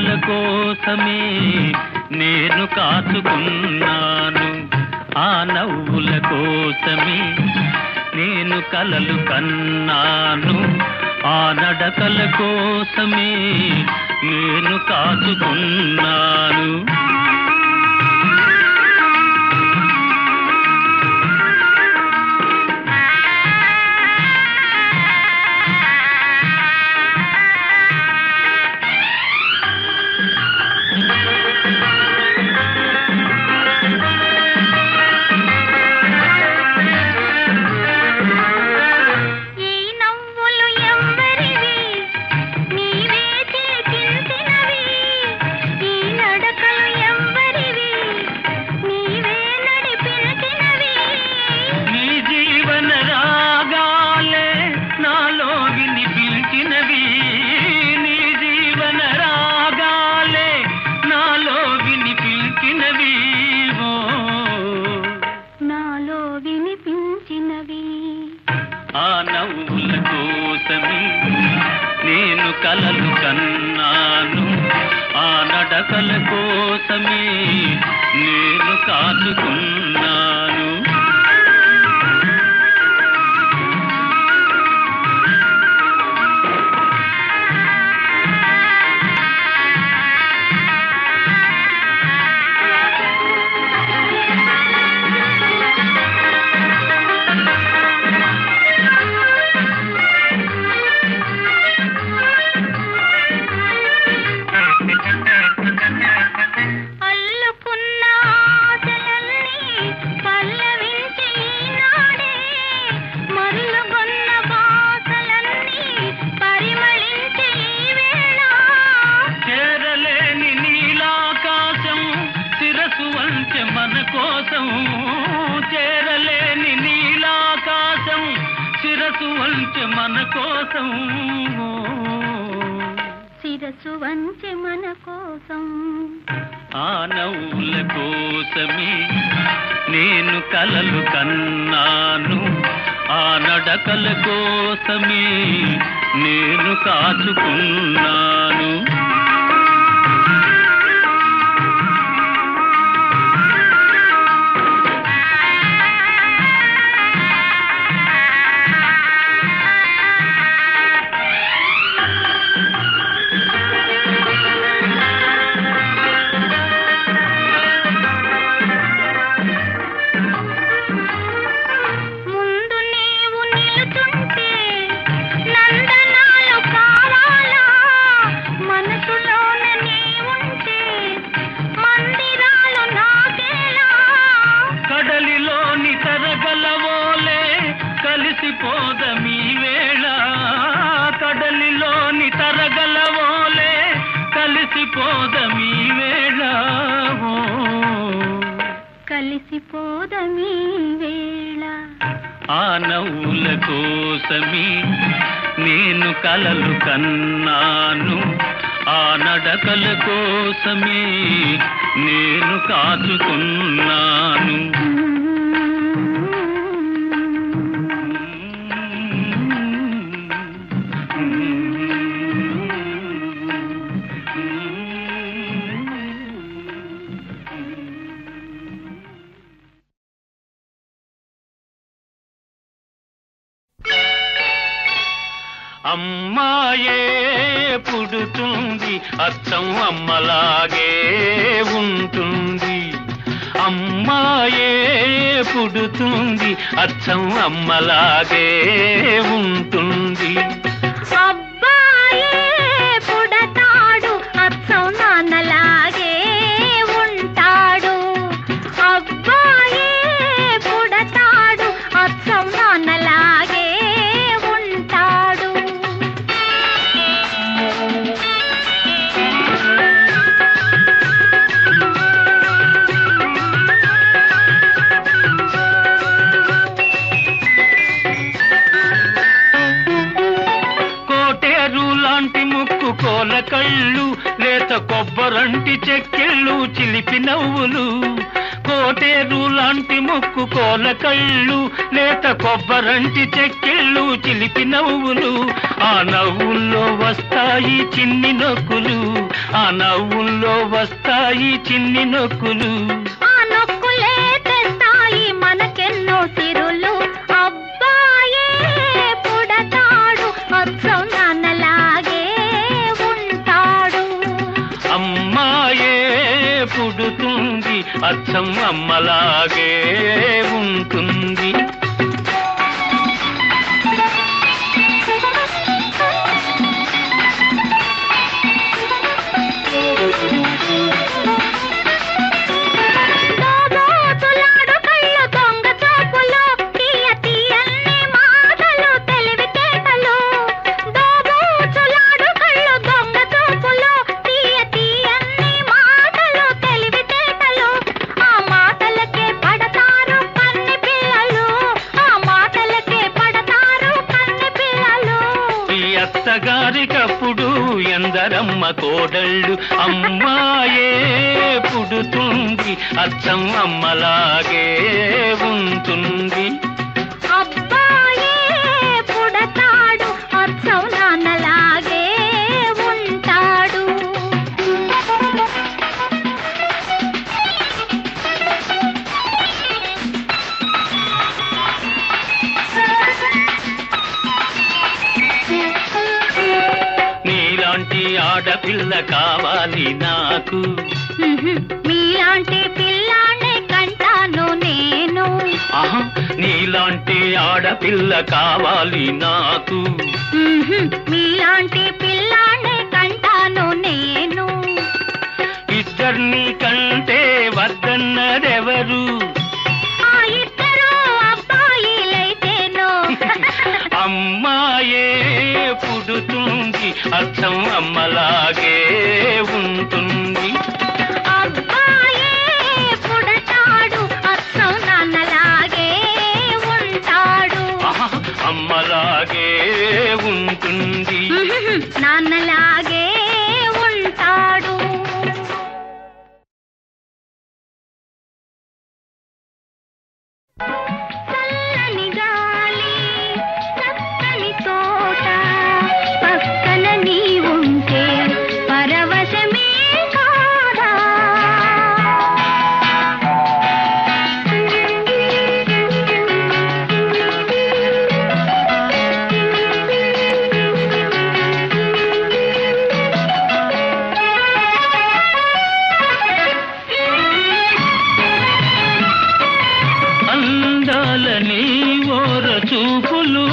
నడకల కోసమే నేను కాచుకున్నాను, ఆ నవ్వుల కోసమే నేను కలలు కన్నాను, ఆ నడకల కోసమే నేను కాచుకున్నాను. నేను కలలు కన్నాను, ఆ నడకల కోసమే నేను కాచుకున్నాను. చేరలేని నీలాకాశం శిరసు వంచె మన కోసం, శిరసు వంచె మన కోసం. ఆ నవ్వుల కోసమే నేను కలలు కన్నాను, ఆ నడకల కోసమే నేను కాచుకున్నాను. కలిసిపోదమీ వేళ, కడలిలోని తరగలవోలే కలిసిపోదమీ వేళ, కలిసిపోదమీ వేళ. ఆ నవ్వుల కోసమే నేను కలలు కన్నాను, ఆ నడకల కోసమే నేను కాచుకున్నాను. అమ్మాయే పుడుతుంది, అచ్చం అమ్మలాగే ఉంటుంది. అమ్మాయే పుడుతుంది, అచ్చం అమ్మలాగే ఉంటుంది. అబ్బాయే పుడతాడు, అచ్చం నాన్నలాగే ఉంటాడు. అబ్బాయే పుడతాడు, అచ్చం నాన్నలాగే ఉంటాడు. కోల కళ్ళు, లేత కొబ్బరంటి చెక్కిళ్ళు, చిలిపి నవ్వులు, కోటేరు లాంటి ముక్కు కోల కళ్ళు, లేత కొబ్బరంటి చెక్కిళ్ళు, చిలిపి నవ్వులు. ఆ నవ్వుల్లో వస్తాయి చిన్ని నొక్కులు, ఆ నవ్వుల్లో వస్తాయి చిన్ని నొక్కులు. ఆ నొక్కులే తెస్తాయి మనకెన్నో సిరులు. అబ్బాయే పుడతాడు అచ్చం నాన్నలాగే ఉంటాడు. అమ్మాయే పుడుతుంది అచ్చం అమ్మలాగే ఉంటుంది. అత్తగారికప్పుడు ఎందరమ్మ కోడళ్ళు, అమ్మాయే పుడుతుంది అచ్చం అమ్మలాగే ఉంటుంది. అబ్బాయే పుడతాడు అచ్చం నాన్నలాగే ఉంటాడు. నీలాంటి ఆడపిల్ల కావాలి నాకు, మీలాంటి పిల్లానే కంటాను నేను. నీలాంటి ఆడపిల్ల కావాలి నాకు, మీలాంటి పిల్లానే కంటాను నేను. ఇద్దరిని కంటే వద్దన్నదెవరు? ఆ ఇద్దరు అబ్బాయిలైతేనో. అమ్మాయే పుడుతుంది అచ్చం అమ్మలాగే ఉంటుంది. అబ్బాయే పుడతాడు అచ్చం నాన్నలాగే ఉంటాడు. అమ్మలాగే ఉంటుంది, నాన్నలాగే ఉంటాడు. చల్లని గాలి చక్కని తోట పక్కన నీ ఉంటే పరవశమే కాదా. అందాలని ఓర చూపులు,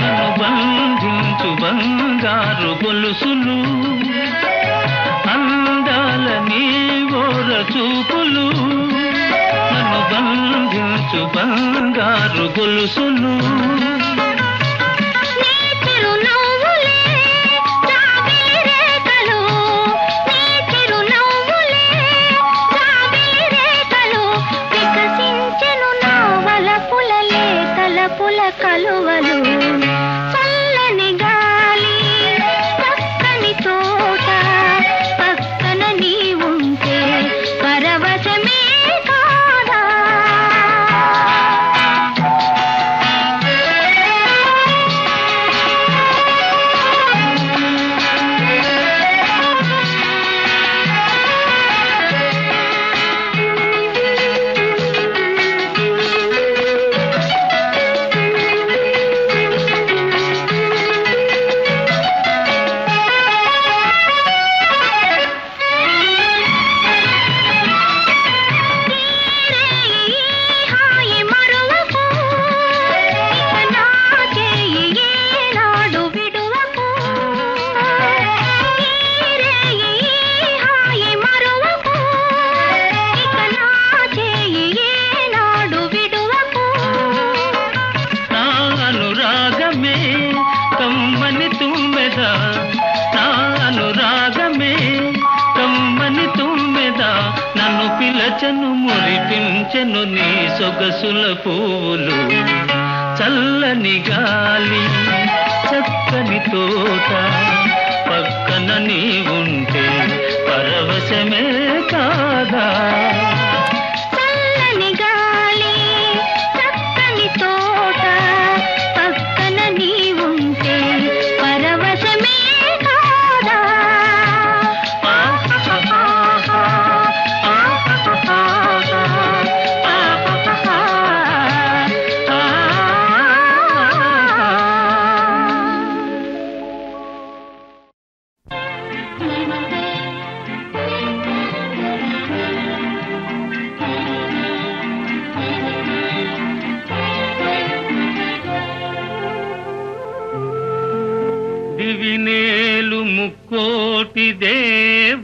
నన్ను బంధించు బంగారు గొలుసులు. అందాలని ఓర చూపులు, నన్ను బంధించు బంగారు గొలుసులు. కలువలు చల్లని గాలి చక్కని తోట పక్కన నీ ఉంటే పరవశమే కాదా. పిలచను మురిపించెను నీ సొగసుల పూలు. చల్లని గాలి చక్కని తోట పక్కన నీ ఉంటే పరవశమే కాదా.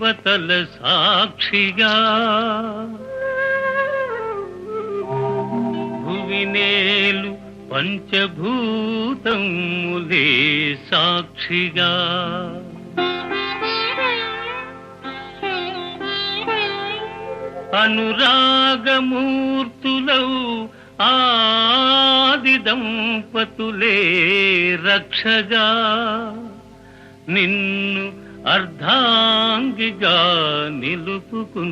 దేవతల సాక్షిగా భువినేలు పంచభూతములే సాక్షిగా అనురాగమూర్తులౌ ఆది దంపతులే రక్షగా నిన్ను అర్ధాంగిగా నిలుపుకున్నాను.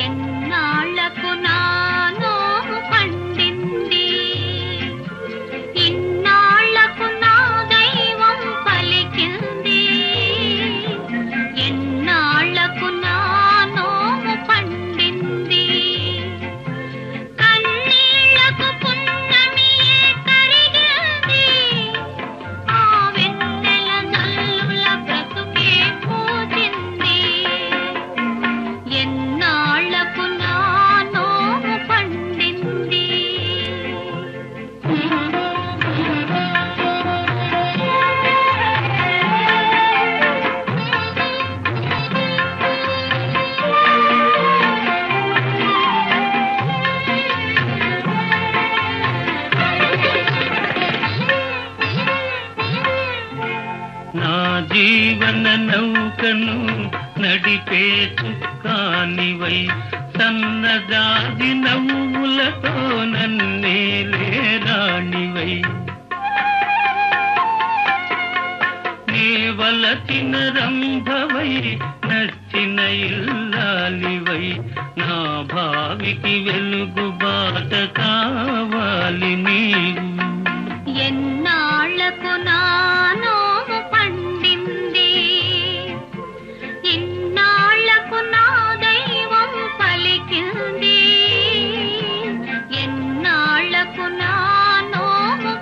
ఎన్నాళ్లకు నానో పండింది, ఇన్నాళ్లకు నా దైవం పలికింది. ఎన్నాళ్లకు నానో పండింది, కన్నీళ్లకు పున్నమియే కరిగింది. ఆ వెన్నెల నల్లుల బ్రతుకే పూజింది. ఎన్నాళ్లకు నానో పండింది. నా జీవన నౌకను నడిపే చుక్కానివై సన్నజాజి నవ్వులతో నన్నేలే రాణివై నేవలచిన రంభవై నచ్చిన ఇల్లాలివై నా భావికి వెలుగు బాట కావాలి నీవు. ఎన్నాళ్లకు నానో పండింది, ఇన్నాళ్లకు నా దైవం పలికింది. ఎన్నాళ్లకు నానో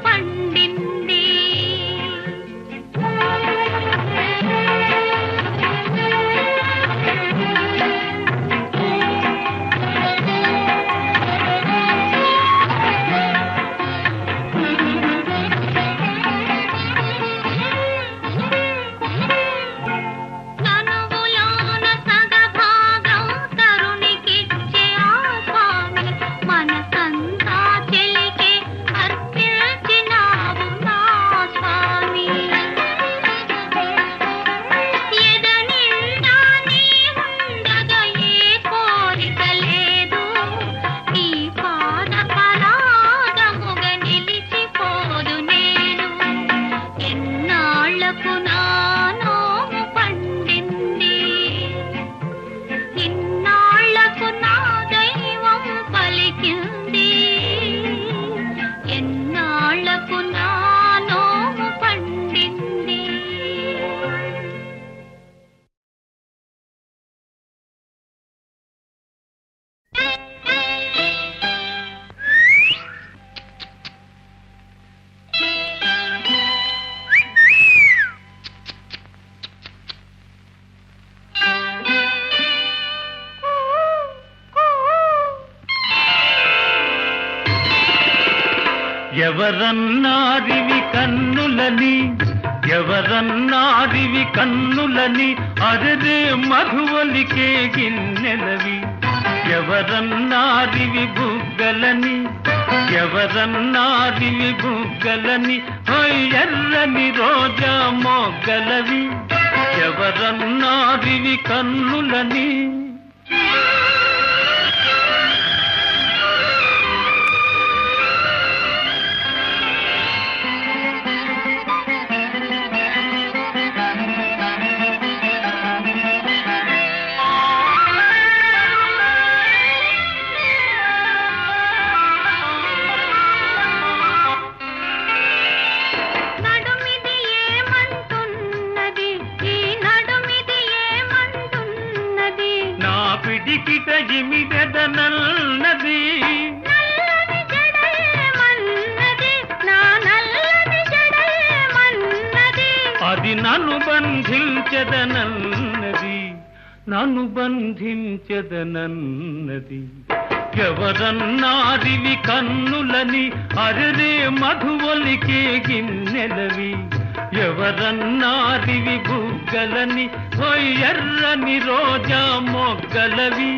పండింది. తనువులోన సగభాగం తరుణికిచ్చే ఆ స్వామి, మనసంతా చెలికే అర్పించినావు నా స్వామి. ఎద నిండా నీ ఉండగా ఏ కోరిక లేదు, నీ పాద పరాగముగా నిలిచిపోదు నేను. ఎన్నాళ్లకు నానో పండింది, ఇన్నాళ్లకు నా దైవం పలికింది. ఎన్నాళ్లకు నానో పండింది. ఎవరన్నారివి కన్నులని, ఎవరన్నారివి కన్నులని, అదే మధువలికే గిన్నెలవి. ఎవరన్నారివి బుగ్గలని, ఎవరన్నారివి బుగ్గలని, ఎర్రని రోజా మొగ్గలవి. ఎవరన్నారివి కన్నులని. నడుమిది ఏమంటున్నది, ఈ నడుమిది ఏమంటున్నది. నా పిడికిట ఇమిడెదనన్నది, నల్లని జడేమన్నది, నా నల్లని జడేమన్నది. అది నన్ను బంధించదనన్నది. నన్ను బంధించదనన్నది. ఎవరన్నారివి కన్నులని, అరెరే మధువలికే గిన్నెలవి. ఎవరన్నారివి బుగ్గలని, ఓయ్ ఎర్రని రోజా మొగ్గలవి.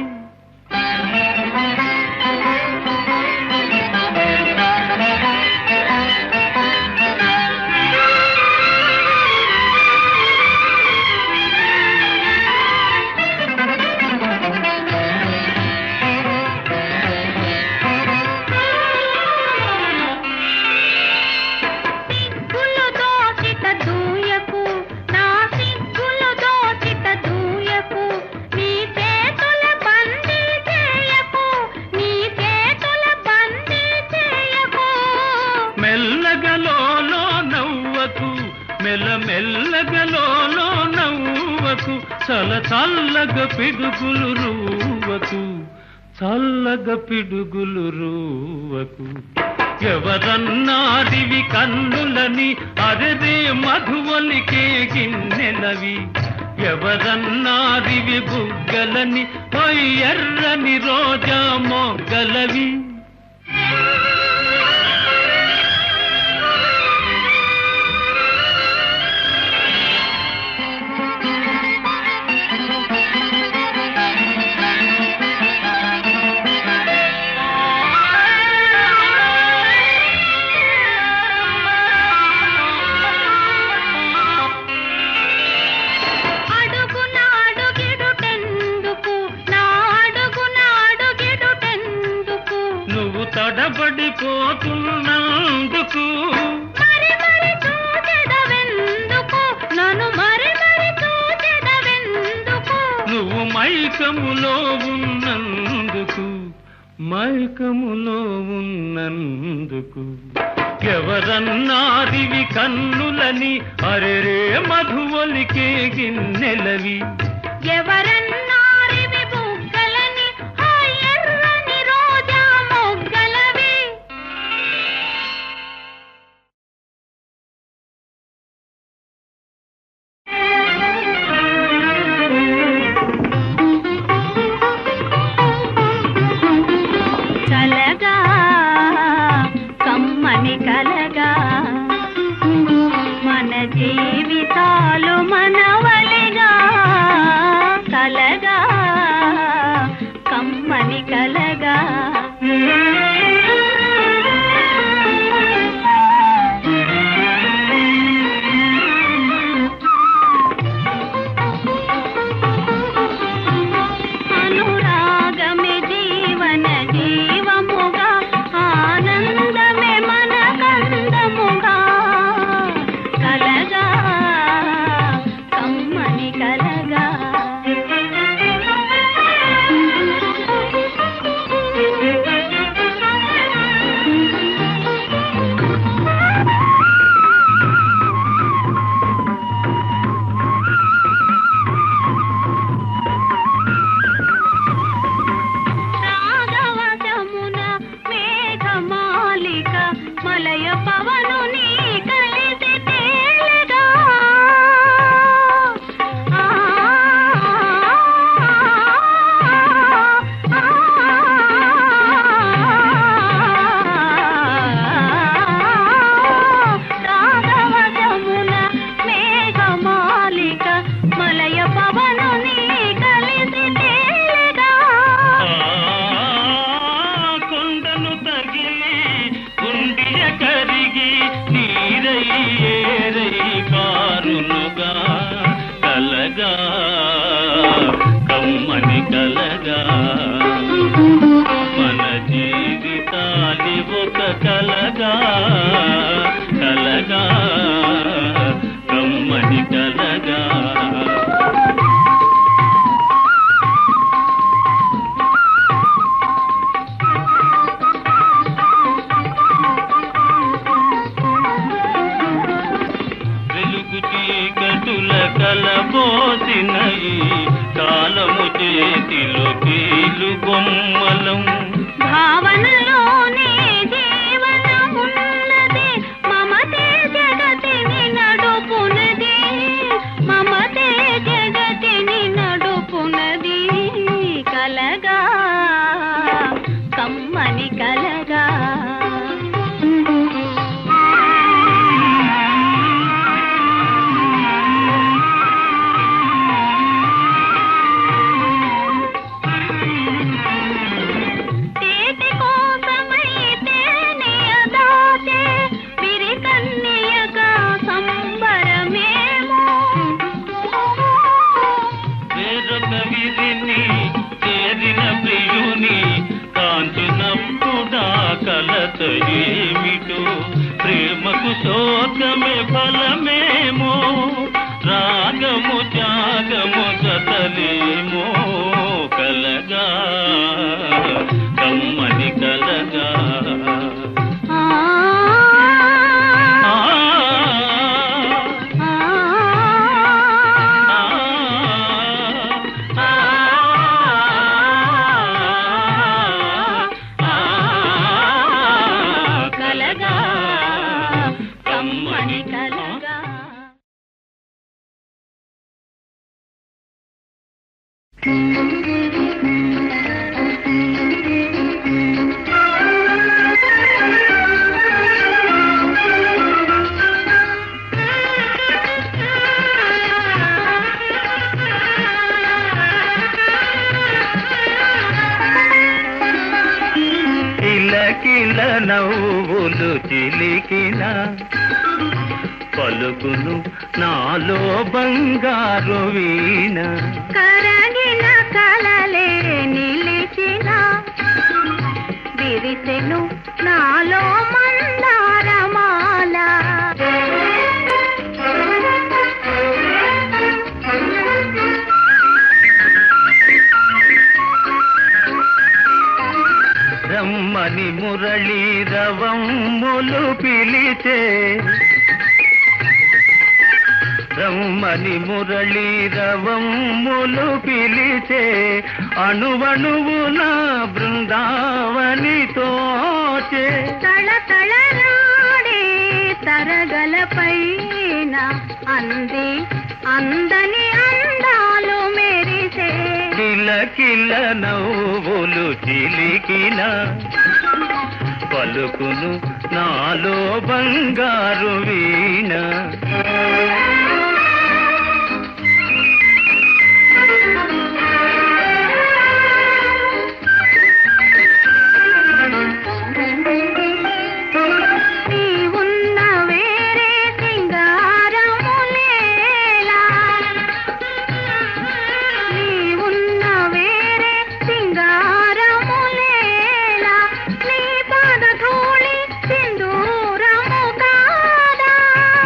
మెల్లమెల్లగలో నవ్వకు, చల్లగ పిడుగులు రూవకు, చల్లగ పిడుగులు రూవకు. ఎవరన్నారివి కన్నులని, అరెరే మధువలికే గిన్నెలవి. ఎవరన్నారివి బుగ్గలని, ఓయ్ ఎర్రని రోజా మొగ్గలవి. తడబడిపోతున్నందుకు మరి మరి చూచెదవెందుకు, నన్ను మరి మరి చూచెదవెందుకు. నువ్వు మైకములో ఉన్నందుకు, మైకములో ఉన్నందుకు. ఎవరన్నారివి కన్నులని, అరెరే మధువలికే గిన్నెలవి. ఎవరన్నారివి బుగ్గలని, ఆ ఎర్రని రోజా మొగ్గలవి. కలగా కమ్మని కలగా, మన జీవితాలు మనవలిగా. కలగా కమ్మని కలగా, అనురాగమే జీవన జీవముగా, ఆనందమే మన కందముగా. కలగా కమ్మని కలగా. రాగవశమున మేఘమాలిక, మలయ పవనుని కలిసి తేలిగా. రాగవశమున మేఘమాలిక, మలయ పవనుని కలిసి తేలిగా. కొండను తగిలి గుండియ కరిగి నీరై ఏరై కారునుగా. కలగా కమ్మని కలగా, మన జీవితాలి ఒక కలగా. కలగా కమ్మని కలగా. వెలుగు చీకటుల కలబోసినయి, కాలము చేతిలో కీలు బొమ్మలం. భావనలోనే జీవనమున్నది, మమతే జగ జత ఏమిటో ప్రేమకు స్వర్గమే ఫలమేమో రాగము త్యాగము జతలేమో కలగా కమ్మని కలగా కిల నవ్వులు చిలికిన పలుకును నాలో బంగారు వీణ కరగిన కలలే నిలిచిన విరిసెను నాలో మందారమాల రమ్మని మురళీ రవమ్ములు పిలిచే రమ్మని మురళీ రవమ్ములు పిలిచే అణువణువున బృందావని తోచే తళతళలాడే తరగలపైన అంది అందని అందాలు మెరిసే కిల కిల నవ్వులు చిలికిన పలుకును నాలో బంగారు వీణ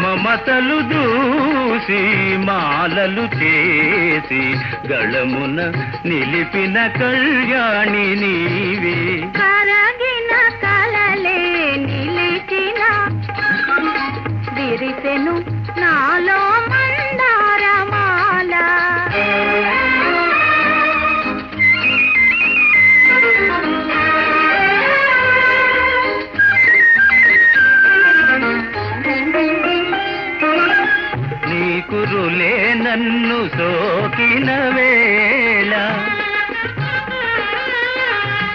మమతలు దూసి మాలలు చేసి గళమున నిలిపిన కళ్యాణి నీవే కరగిన కలలే నిలిచిన విరిసెను నాలో మందారమాల నీ కురులే నన్ను సోకిన వేళ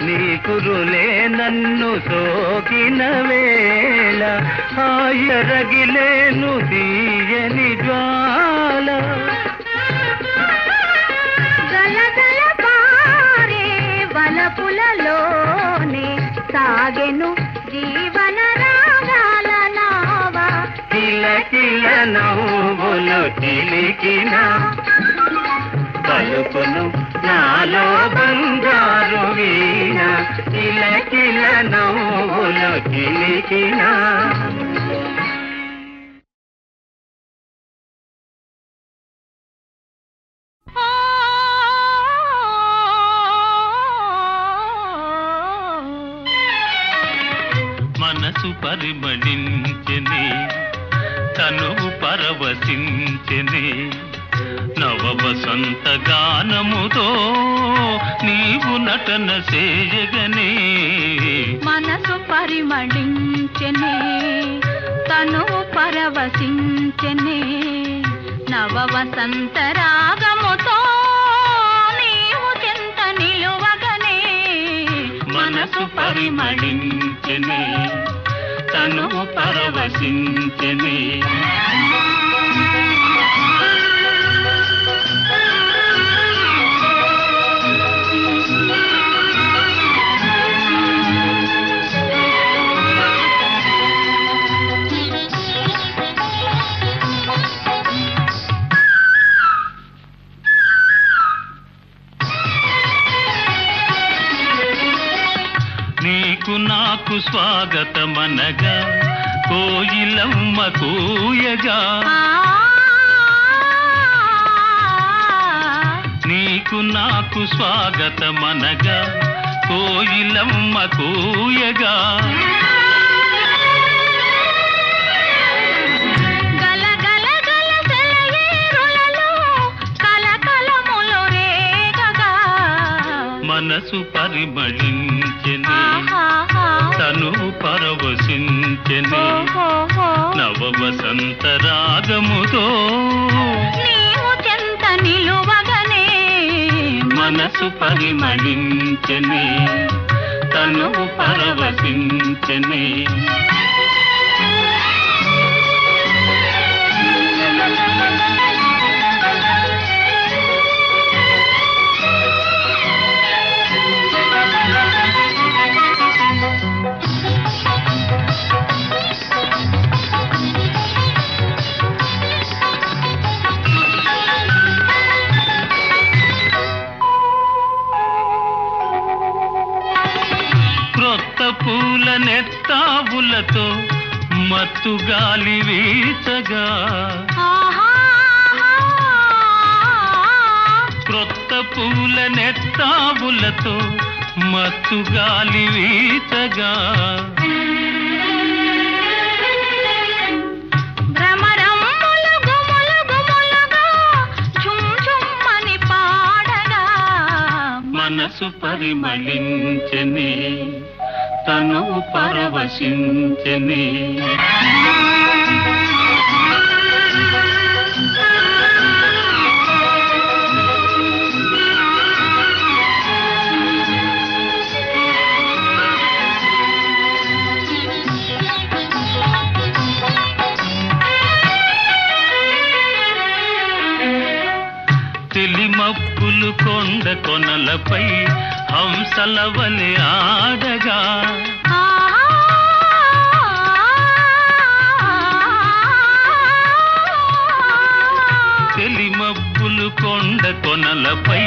నీ కురులే నన్ను సోకిన వేళ హాయరగిలేను తీయని జ్వాల గలగల పారే వలపులలోనే సాగెను జీవన రాగాల నావా కిల కిల నవ్వులు చిలికిన పలుకును నాలో బంగారు వీణ కిల కిల నవ్వులు చిలికిన మనసు పరిమళించెని తనువు పరవశించెని నవ వసంత గానముతో నీవు నటన చేయగనే మనసు పరిమళించెనే తనువు పరవశించెనే నవ వసంత రాగముతో నీవు చెంత నిలువగనే మనసు పరిమళించెని తనువు పరవశించెని నీకు నా నాకు స్వాగతమనగా కోయిలమ్మ కూయగా నీకు నాకు స్వాగతమనగా కోయిలమ్మ కూయగా మనసు పరిమళించెనే తను పరవశించెనే నవ వసంత రాగముతో నీవు చెంత నిలువగనే మనసు పరిమళించెనే తను పరవశించెనే పూల నెత్తావులతో మత్తు గాలి వీచగా క్రొత్త పూల నెత్తావులతో మత్తు గాలి వీచగా మనసు పరిమళించెనే తను పరవశించెనే తెలిమప్పులు కొండ కొనలపై హంసల వలె ఆడగా తెలిమప్పులు కొండ కొనలపై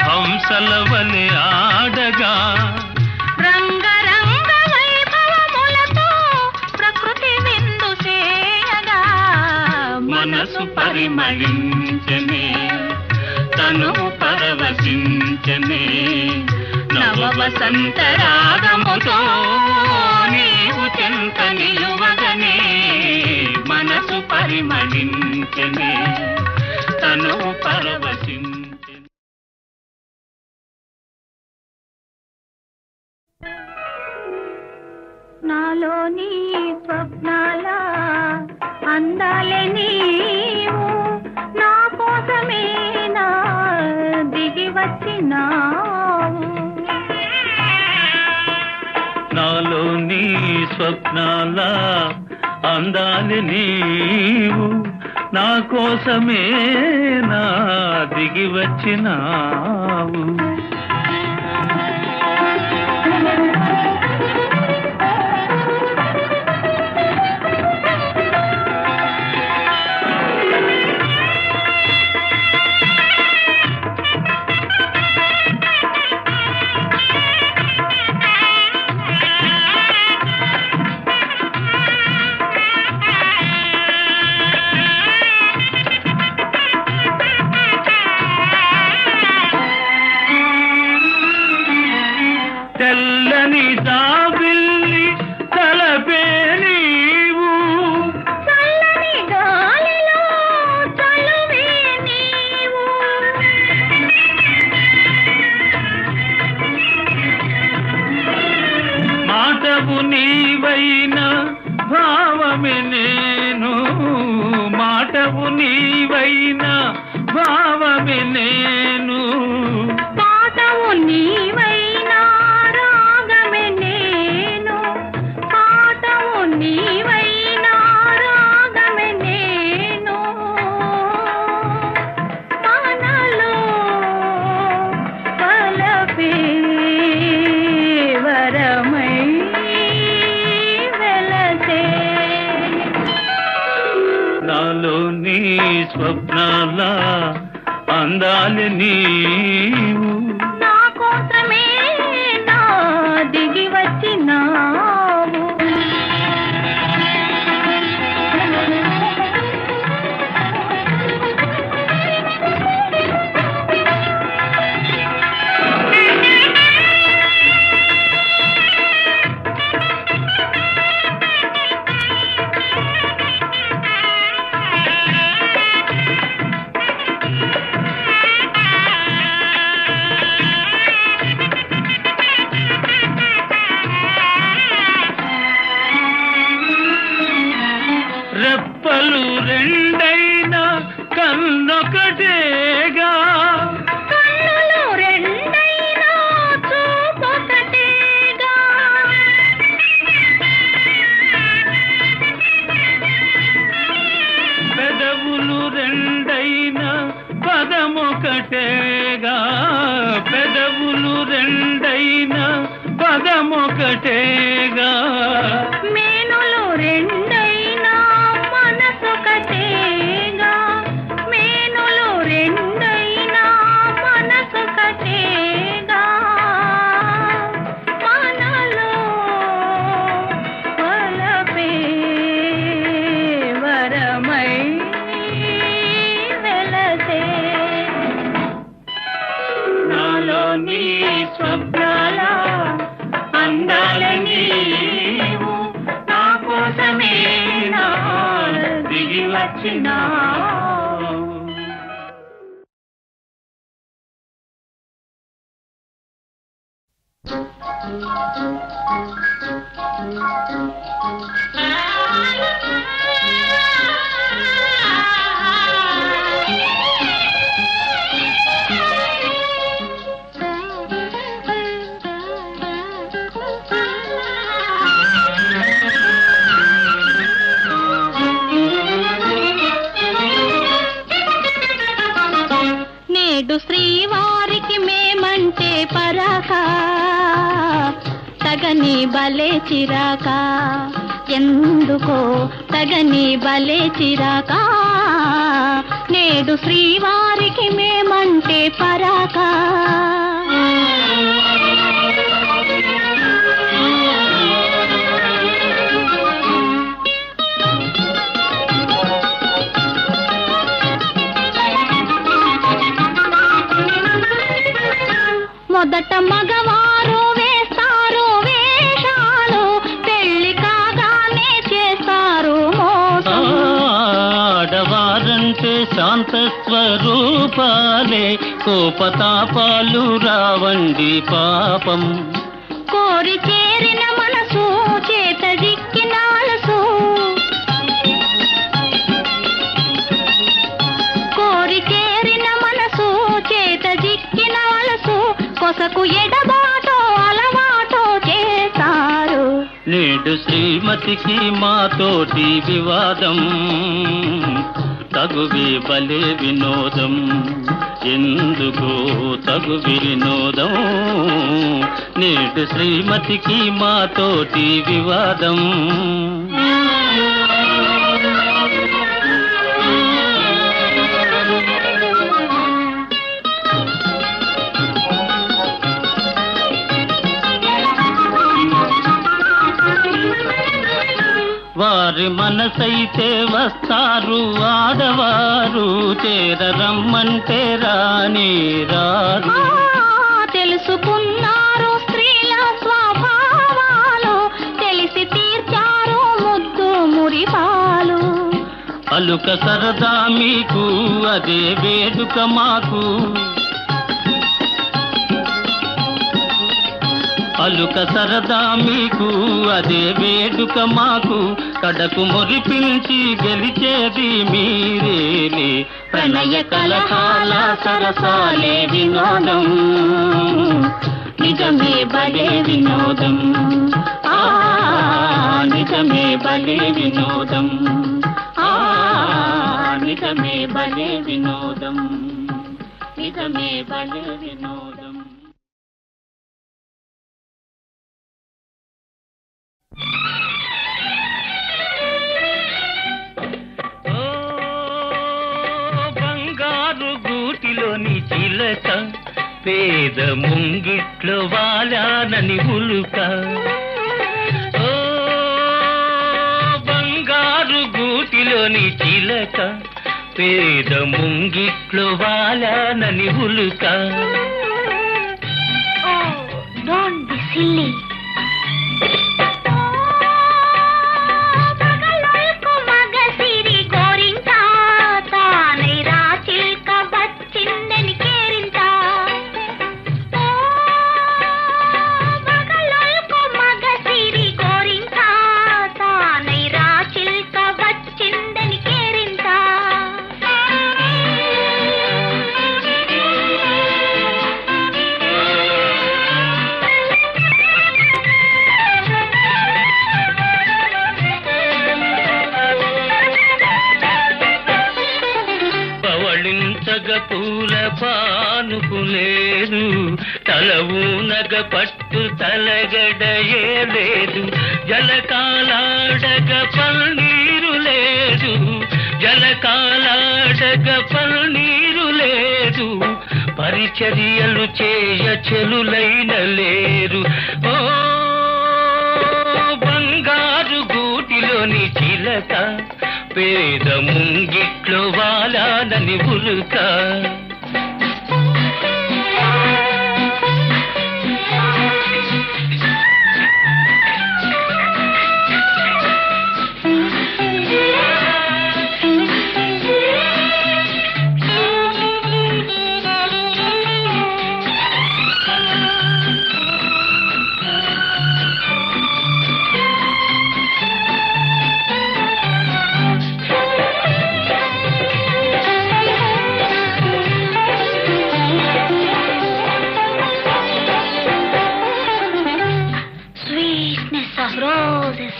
హంసల వలె ఆడగా రంగరంగ వైభవములతో ప్రకృతి విందు చేయగా మనసు పరిమళించెనే తను పరవశించెనే నవ వసంత రాగముతో నీవు చెంత నిలువగనే మనసు పరిమళించెనే తను పరవశించెనే. నాలోని స్వప్నాల అందాలే నీవు నా కోసమే నా దిగి వచ్చినావు. నాలోని స్వప్నాల అందాలి నీవు నా కోసమే నా దిగి వచ్చినావు. తెల్లని జాబిల్లి తలపే నీవు చల్లని గాలిలో చలువే నీవు మాటవు నీవైన భావమే నేను మాటవు నీవైన భావమే నేను పాటవు నీవైనా రాగమే నేను పాటవు నీవైనా రాగమే నేను మనలో పలపే వరమై వెలసే. నాలో నీ స్వప్నాల అందాలి నీవు నా కోసమే నా దిగి వచ్చినా కళ్ళు రెండైనా కన్నొకటేగా కన్నులు రెండైనా చూపొకటేగా పెదవులు రెండైనా పదమొకటేగా పెదవులు రెండైనా పదమొకటేగా మేనులు రెండైనా మనసొకటేగా మేనులు రెండైనా మనసొకటేగా మనలో వలపే వరమై వెలసే నాలో నీ స్వప్నాల అందాలని నా కోసమే దిగి వచ్చినా నేడు శ్రీవారికి మేమంటే పరాక తగని బలే చిరాక ఎందుకో తగని బలే చిరాక నేడు శ్రీవారికి మేమంటే పరాక మొదట మగవారు వేస్తారు వేషాలు పెళ్లి కాగానే చేస్తారు మోసం ఆడవారంటే శాంత స్వరూపాలే కోపతాపాలు రావండి పాపం కోరి చేరిన మనసు చేత దిక్కిన అలసు కోరి చేరిన మనసు చేత దిక్కిన అలసు కొసకు ఎడబాటో అలవాటో చేస్తారు నేడు శ్రీమతికి మాతోటి వివాదం తగువి బలే వినోదం ఎందుకు తగు వినోదం నేడు శ్రీమతికి మాతోటి వివాదం వారి మనసైతే వస్తారు ఆడవారు చేరరమ్మంటే రాని రారు తెలుసుకున్నారు స్త్రీల స్వభావాలు తెలిసి తీర్చారు ముద్దు మురిపాలు అలుక సరదా మీకు అదే వేడుక మాకు అలుక సరదా మీకు అదే వేడుక మాకు కడకు మురిపించి గెలిచేది మీరేలే ప్రణయ కలహాల సరసాలే వినోదం నిజమే బలే వినోదం నిజమే బలే వినోదం నిజమే బలే వినోదం నిజమే బలే వినోదం బంగారు గూటిలోని చిలక పేద ముంగిట్లో వాలానని ఉలుక బంగారు గూటిలోని చిలక పేద ముంగిట్లో వాలానని ఉలుక డోంట్ బి సిల్లీ చిల్క వచ్చిందని పానుపు లేదు, తల ఊనగ పట్టు తలగడయే లేదు, జలకాలాడగ పన్నీరు లేదు, జలకాలాడగ పన్నీరు లేదు, పరిచర్యలు చేయ చెలులైన లేరు. ఓ బంగారు గూటిలోని చిలక, పేద ముంగిట్లో వాలాలని ఉలుక. Of roses,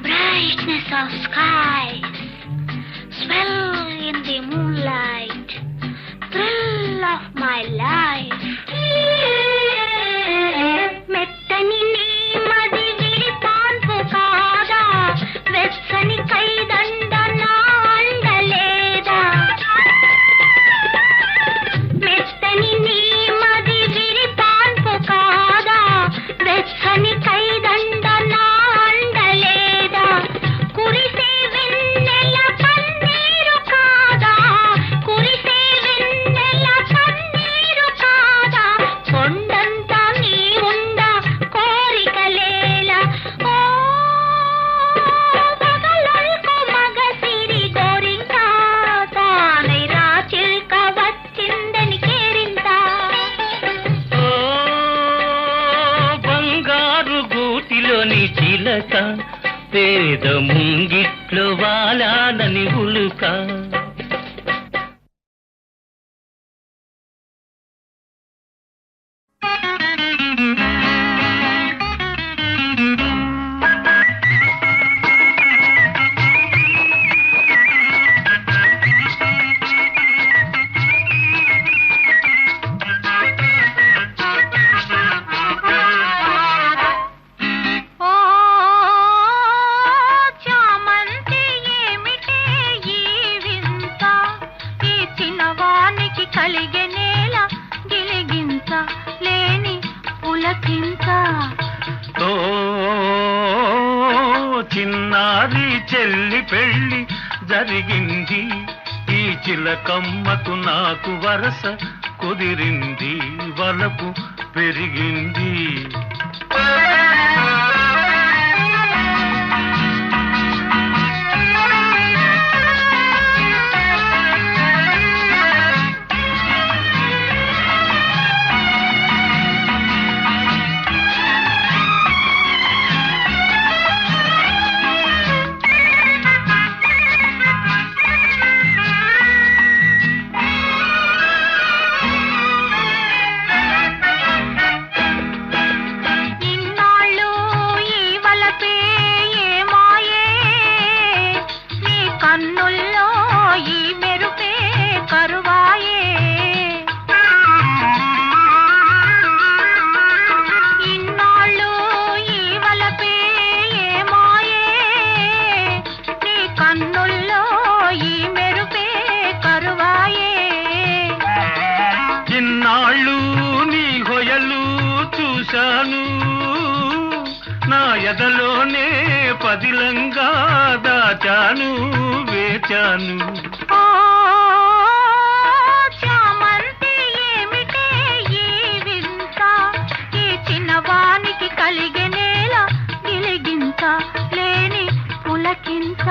brightness of skies, swell in the moonlight, thrill of my life. మెత్తని నీ మది విరిపాన్పు కాదా, వెచ్చని కైదండ నా అండలేదా. మెత్తని నీ మది విరిపాన్పు కాదా, వెచ్చని కైదండ నా అండలేదా. కురిసే వెన్నెల పన్నీరు కాదా, కురిసే వెన్నెల పన్నీరు కాదా, కొండంతా నీ ఉండ కోరికలేలా. ఓ పగలొల్కు మగ సిరి గోరింకా, తానై రాచిల్క వచ్చిందని కేరింతా. ఓ బంగారు గూటిలోని చిలక, పేద ముంగిట్లో వాలాలని ఉలుక. ఓ చామంతి ఏమిటే ఈ వింత, ఈ చిన్నవానికి కలిగే నేల గిలిగింత లేని పులకింత. ఓ చిన్నారి చెల్లి పెళ్ళి జరిగింది, ఈ చిలకమ్మకు నాకు వరస కుదిరింది, వలపు పెరిగింది. ఇన్నాళ్ళు ఈ వలపే ఏ మాయే, నీ కన్నుల్లో ఈ మెరుపే కరువాయే. ఇన్నాళ్ళు ఈ వలపే ఏ మాయే, నీ కన్నుల్లో ఈ మెరుపే కరువాయే. ఇన్నాళ్ళు నీ హొయలు చూశాను, నా ఎదలోనే పదిలంగా దాచాను, వేచాను. ఓ చామంతి ఏమిటే ఈ వింత, ఈ చిన్నవానికి కలిగే నేల గిలిగింత లేని పులకింత.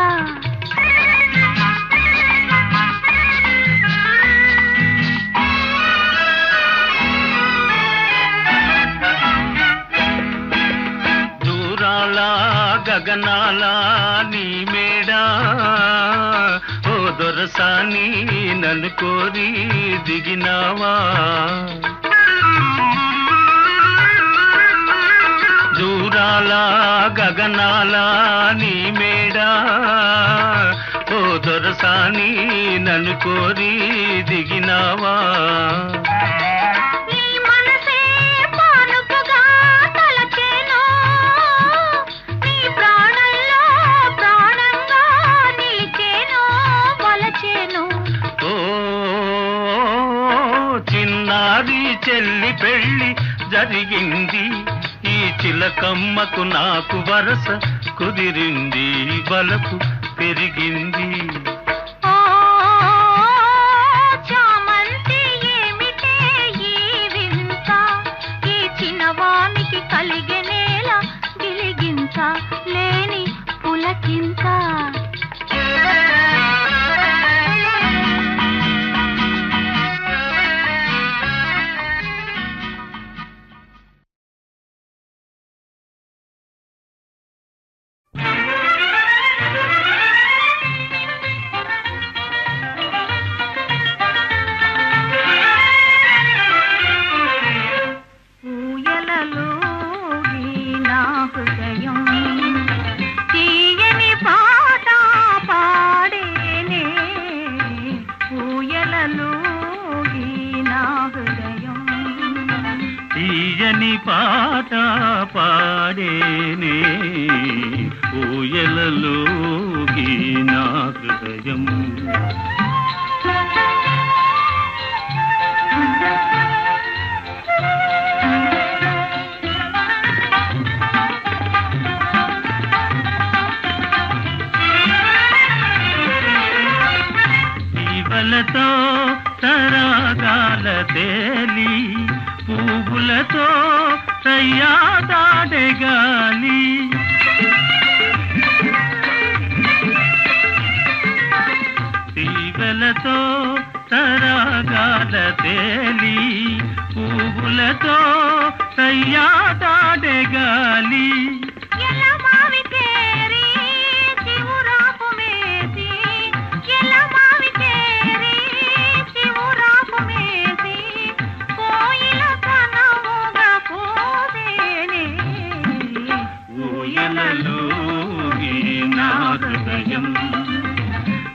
దూరాల గగనాల నీ మేడా, ఓ దొరసాని నన్ను కోరి దిగినావా. దూరాల గగనాల నీ మేడా, ఓ దొరసాని నన్ను కోరి దిగినావా. కరిగింది, ఈ చిలకమ్మకు నాకు వరస కుదిరింది, బలపు పెరిగింది. చామంతి ఏమిటే ఈ వింత, ఈ చిన్నవానికి కలిగెనేల గిలిగింత, లేని పులకింత. తీయని పాట పాడేనే ఊయలలోగి నా హృదయం. జీవలతో తరాగాల తేలి, పువ్వులతో సయ్యాదాడే గాలి, తీగలతో తరాగాల తేలి, పువ్వులతో సయ్యాదాడే గాలి.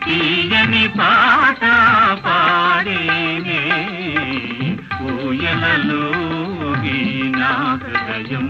తీయని పాట పాడేనే ఊయలలోగి నా హృదయం.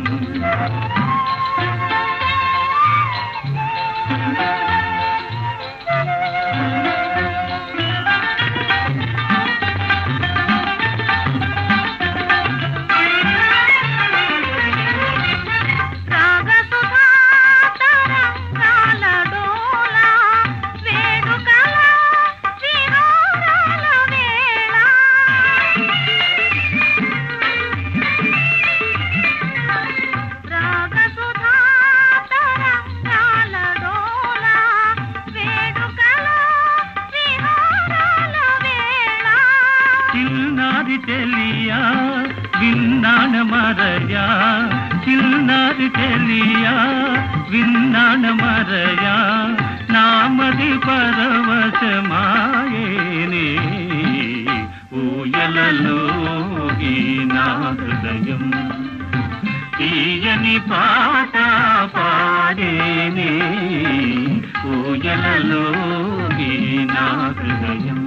చిన్నారి చెలియా విన్నాణ మరయా, చిన్నారి చెలియా విన్నాణ మరయా, నామది పరవశమాయేనే ఊయలలోగి నా హృదయం. తీయని పాట పాడేనే ఊయలలోగి నా హృదయం.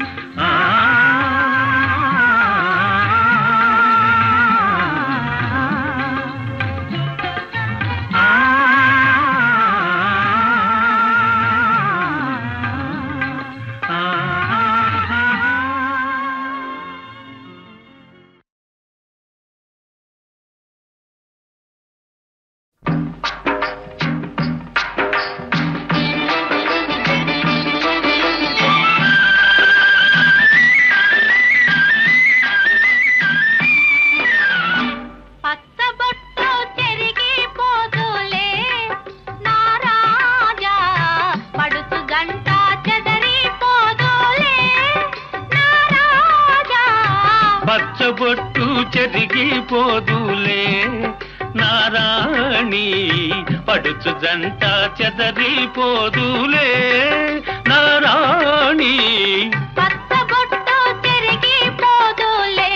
పచ్చబొట్టు చెరిగిపోదులే నారాణి, పడుచు జంట చెదరిపోదులే నారాణి. పచ్చబొట్టు చెరిగిపోదులే.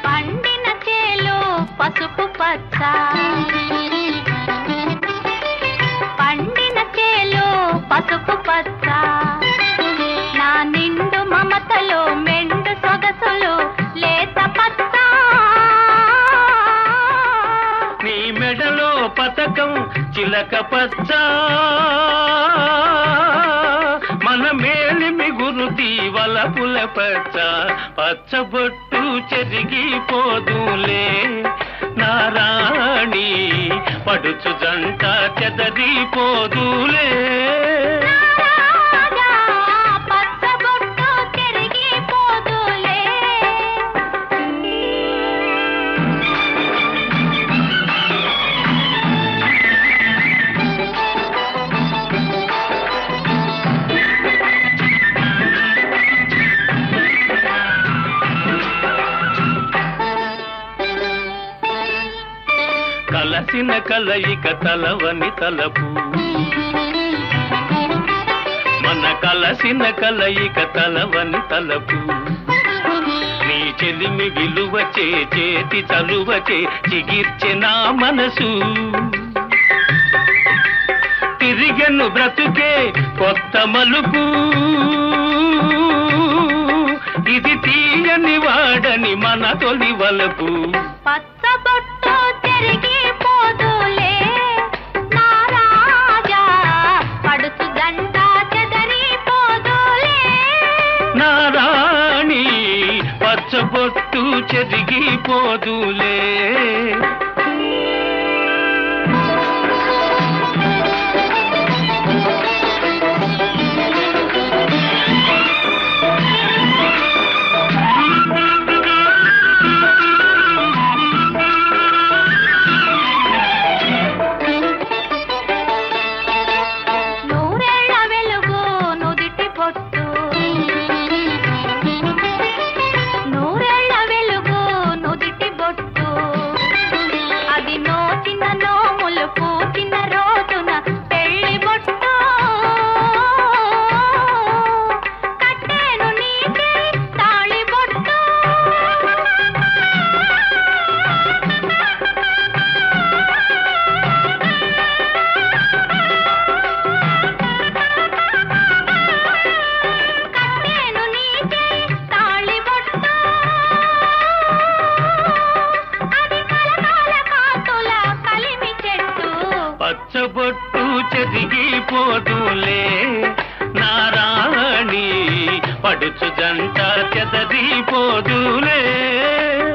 పండిన చేలో పసుపు పచ్చ, నా నిండు పతకం చిలక పచ్చ మన మేలిమి గురుతి వలపుల పచ్చ పచ్చబొట్టు చెరిగిపోదులే నారాణి పడుచు జంట చెదరిపోదులే పచ్చబొట్టు చెరిగిపోదులే కలసిన కలయిక తలవని తలపు మన కలసిన కలయిక తలవని తలపు నీ చెలిమి విలువచే చేతి చలువచే చిగిర్చె నా మనసు తిరిగెను బ్రతుకే కొత్త మలుపు ఇది తీయని వాడని మన తొలి వలపు పచ్చబొట్టు చెరిగిపోదులే నా రాజా పడుచు జంట చెదరిపోదులే నారాణి పచ్చబొట్టు చెరిగిపోదులే నూరేళ్ల వెలుగు నుదిటి పొట్టు నూరేళ్ల వెలుగు నుదిటి బొట్టు అది నోచిన నోములు పూచిన రోజున పెళ్లి బొట్టు కట్టేను నీకే తాళి బొట్టు కట్టేను నీకే తాళి బొట్టు అది కలకాల కాతుల కలిమి చెట్టు పచ్చబొట్టు చెరిగిపోదులే నారాణి పడుచు జంట చెదరిపోదులే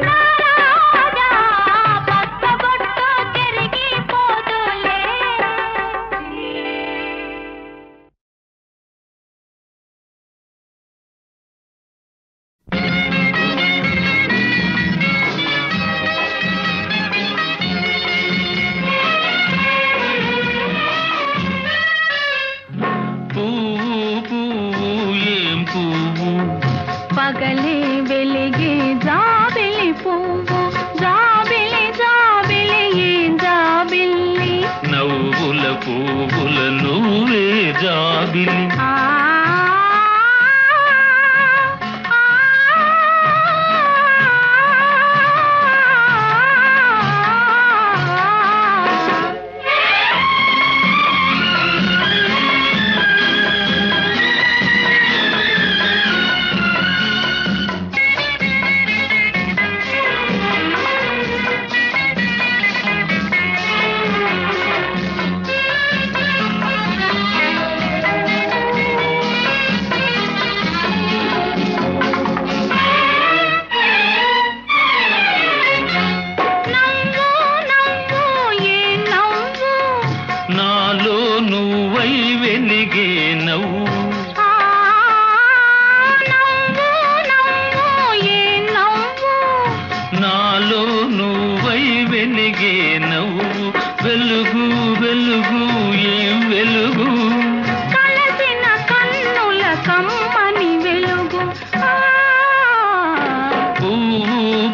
రాజా పచ్చబొట్టు చెరిగిపోదులే పువ్వు పువ్వు ఏం పువ్వు పగలే వెలిగే జాబిలి పువ్వు జాబిలి జాబిలి ఏం జాబిల్లి నవ్వుల పువ్వుల నువ్వే జాబిలి ఆ నాలో నువ్వై వెలిగే నవ్వు నాలో నువ్వై వెలిగే నవ్వు వెలుగు వెలుగు ఏం వెలుగు కలసిన కన్నుల కమ్మని వెలుగు పువ్వు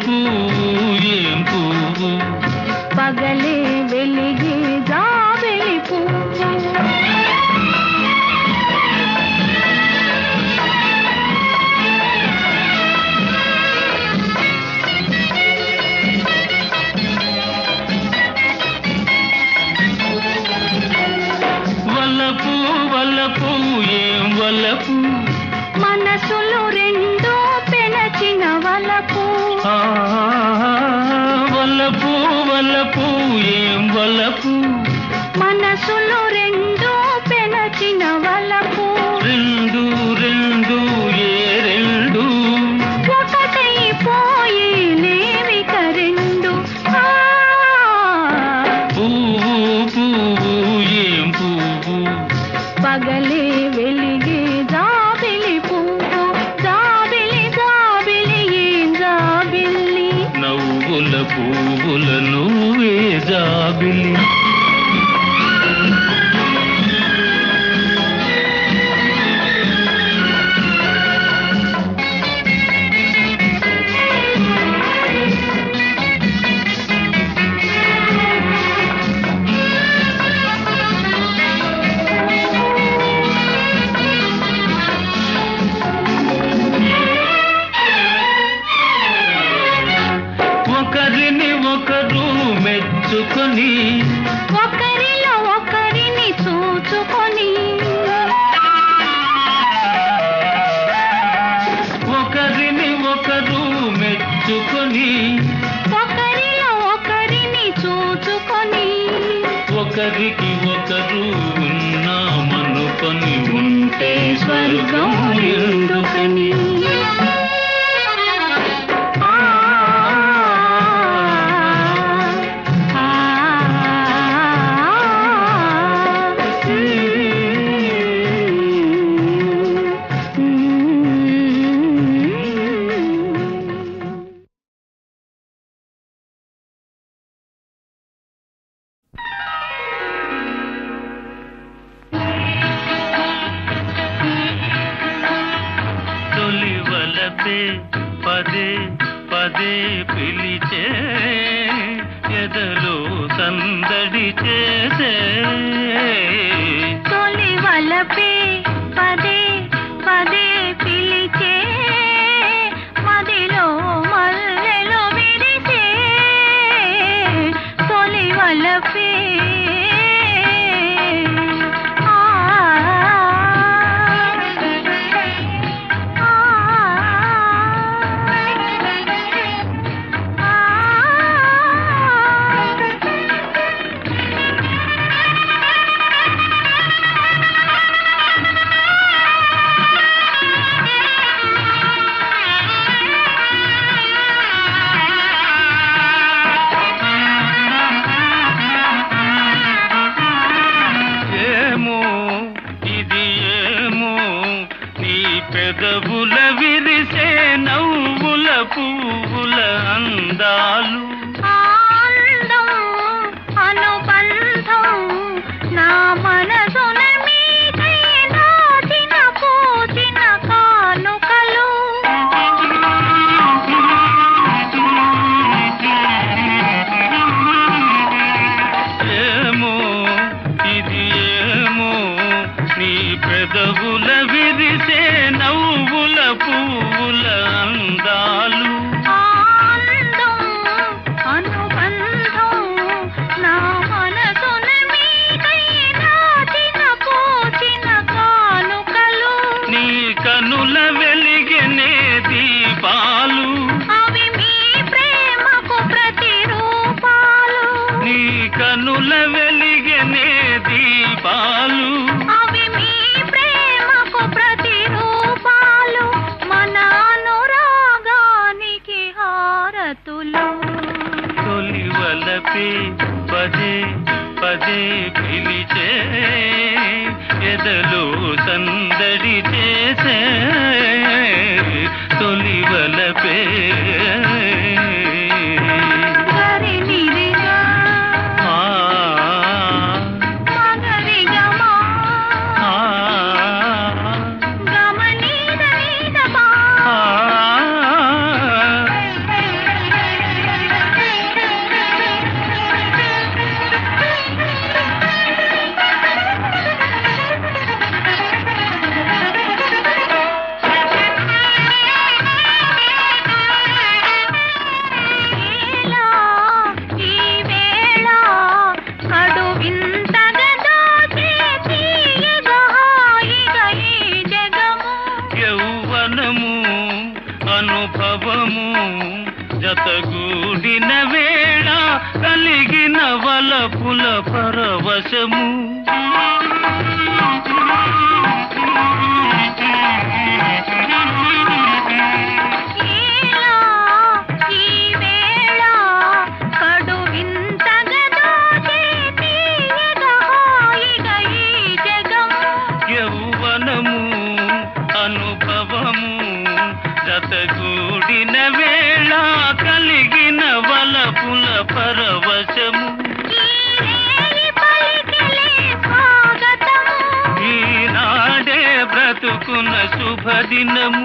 పువ్వు ఏం పువ్వు పగలే వెలిగే జాబిలి పువ్వు వలపు వలపు ఏం వలపు మనసులు రెండు పెనచిన వలపు వలపు వలపు ఏం వలపు మనసులు రెండు పెనచిన వలపు రెండు రెండు ఏ రెండు ఒకటైపోయి లేవిక రెండు పువ్వు పువ్వు ఏం పువ్వు పగలే వెలిగే జాబిలి పువ్వు జాబిలి జాబిలి ఏం జాబిల్లి నవ్వుల పువ్వుల నువ్వే జాబిలి ఒకరిని ఒకరు మెచ్చుకొని ఒకరిలో ఒకరిని చూచుకొని ఒకరిని ఒకరు మెచ్చుకొని ఒకరిలో ఒకరిని చూచుకొని ఒకరికి ఒకరు ఉన్నామనుకొని ఉంటే స్వర్గం ఎందుకని పదే పదే పిలిచే ఎదలో సందడి చేసే తొలి వలపే పదే పదే పిలిచే మదిలో మల్లెలో విరిసే తొలి వలపే పెదవుల విరిసే నవ్వుల పువ్వుల అందాలు ఆనందం అనుబంధం నా మనసున మీకై నాటిన పూచిన కానుకలు ఏమో ఇది ఏమో నీ పెదవుల విరిసే నవ్వుల పువ్వుల అందాలు ఆనందం అనుబంధం నా మనసున మీకై నాటిన పూచిన కానుకలు నీ కనుల వెలిగనే దీపాలు అవి మీ ప్రేమకు ప్రతిరూపాలు నీ కనుల వెలిగనే దీపాలు అవి మీ ప్రేమకు ప్రతిరూపాలు మన అనురాగానికి హారతులు తొలి వలపే పదే పదే పిలిచే ఎదలో సందడి చేసే తొలి వలపే గరినిరిగా మగరిగమా గమనీదనీదమా అనుభవము జతగూడిన వేళ కలి వలపుల పరవశము ఏలా ఈ వేళ కడు వింతగా దోచే తీయగా హాయిగా ఈ జగము యౌవనము అనుభవము జతగూడిన వేళ కలిగిన వలపుల పరవశము ఈ రేయి పలికిలే స్వాగతము ఈనాడే బ్రతుకున్న శుభదినము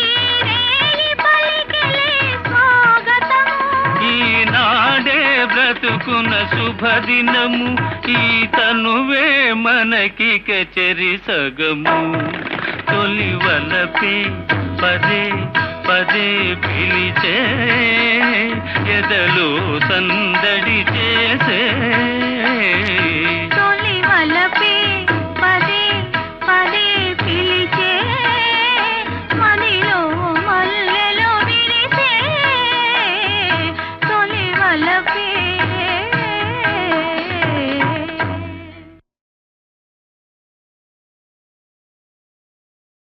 ఈ రేయి పలికిలే స్వాగతము ఈనాడే బ్రతుకున్న శుభదినము ఈ తనువే మనకి చెరి సగము తొలి వలపే పదే పదే పిలిచే ఎదలో సందడి చేసే తొలి వలపే పదే పదే పిలిచే మదిలో మల్లెలో విరిసే తొలి వలపే